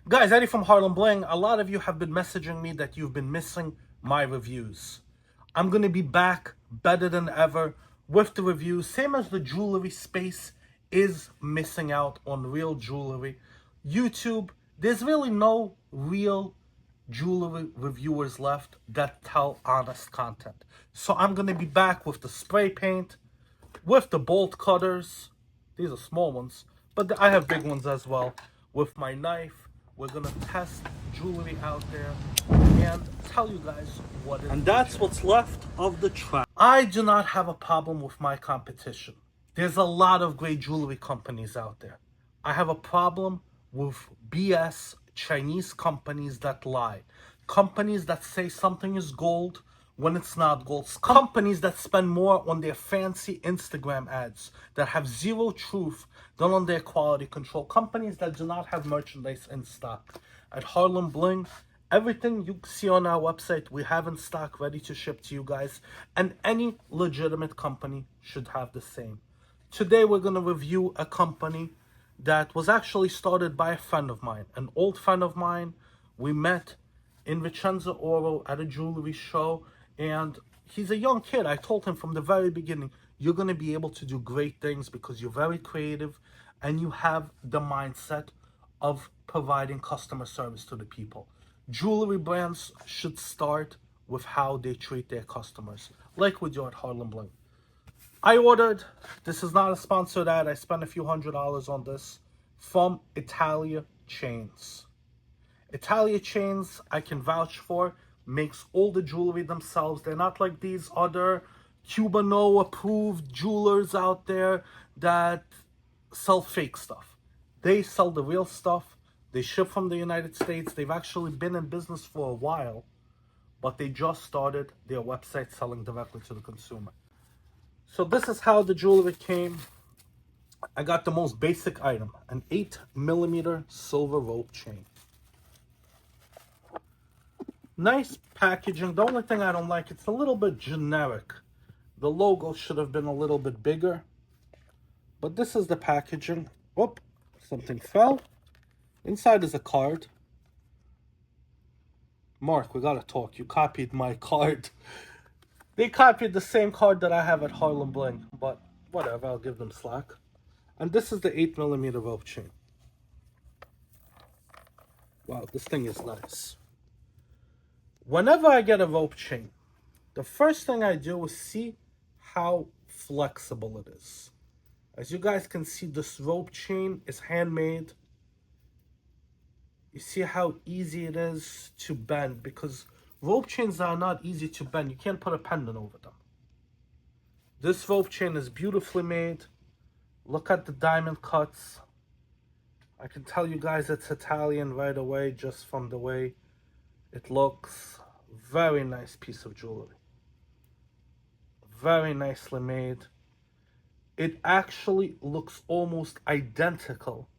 Guys, Eddie from Harlembling. A lot of you have been messaging me that you've been missing my reviews. I'm going to be back better than ever with the reviews. Same as the jewelry space is missing out on real jewelry. YouTube, there's really no real jewelry reviewers left that tell honest content. So I'm going to be back with the spray paint, with the bolt cutters. These are small ones, but I have big ones as well. With my knife, we're gonna test jewelry out there and tell you guys what is. And that's what's left of the trap. I do not have a problem with my competition. There's a lot of great jewelry companies out there. I have a problem with BS Chinese companies that lie. Companies that say something is gold when it's not gold. Companies that spend more on their fancy Instagram ads that have zero truth than on their quality control. Companies that do not have merchandise in stock. At Harlembling, everything you see on our website, we have in stock ready to ship to you guys. And any legitimate company should have the same. Today we're going to review a company that was actually started by a friend of mine, an old friend of mine. We met in Vicenza Oro at a jewelry show, and he's a young kid. I told him from the very beginning, you're going to be able to do great things because you're very creative and you have the mindset of providing customer service to the people. Jewelry brands should start with how they treat their customers, like we do at Harlembling. I ordered, this is not a sponsored ad, I spent a few $100s on this, from ItaliaChains. ItaliaChains, I can vouch for, makes all the jewelry themselves. They're not like these other Cubano approved jewelers out there that sell fake stuff. They sell the real stuff. They ship from the United States. They've actually been in business for a while, but they just started their website selling directly to the consumer. So this is how the jewelry came. I got the most basic item, an 8mm silver rope chain. Nice packaging. The only thing I don't like, it's a little bit generic. The logo should have been a little bit bigger. But this is the packaging. Whoop, something fell. Inside is a card. Mark, we gotta talk. You copied my card. They copied the same card that I have at Harlembling, but whatever, I'll give them slack. And this is the 8mm rope chain. Wow, this thing is nice. Whenever I get a rope chain, the first thing I do is see how flexible it is. As you guys can see, this rope chain is handmade. You see how easy it is to bend, because rope chains are not easy to bend. You can't put a pendant over them. This rope chain is beautifully made. Look at the diamond cuts. I can tell you guys it's Italian right away just from the way it looks. Very nice piece of jewelry. Very nicely made. It actually looks almost identical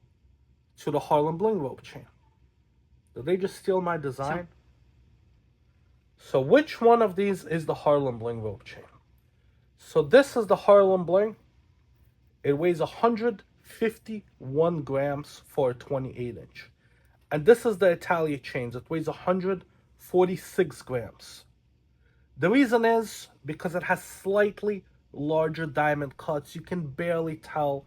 to the Harlembling rope chain. Did they just steal my design? So which one of these is the Harlembling rope chain? So this is the Harlembling. It weighs 151 grams for a 28-inch. And this is the ItaliaChains. It weighs 146 grams. The reason is because it has slightly larger diamond cuts. You can barely tell.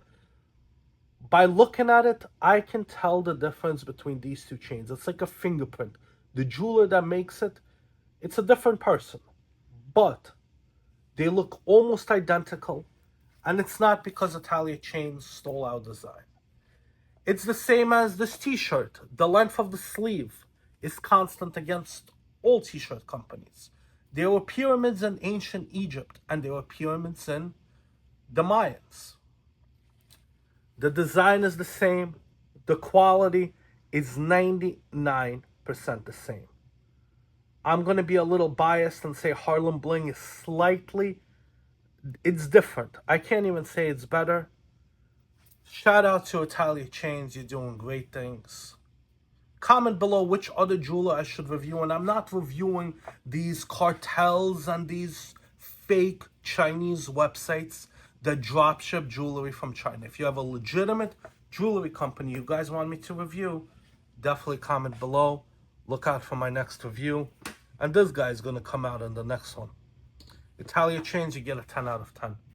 By looking at it, I can tell the difference between these two chains. It's like a fingerprint. The jeweler that makes it, it's a different person. But they look almost identical. And it's not because ItaliaChains stole our design. It's the same as this t-shirt. The length of the sleeve is constant against all t-shirt companies. There were pyramids in ancient Egypt, and there were pyramids in the Mayans. The design is the same. The quality is 99% the same. I'm going to be a little biased and say Harlembling is slightly, it's different. I can't even say it's better. Shout out to ItaliaChains. You're doing great things. Comment below which other jeweler I should review. And I'm not reviewing these cartels and these fake Chinese websites that dropship jewelry from China. If you have a legitimate jewelry company you guys want me to review, definitely comment below. Look out for my next review. And this guy is going to come out in the next one. ItaliaChains, you get a 10 out of 10.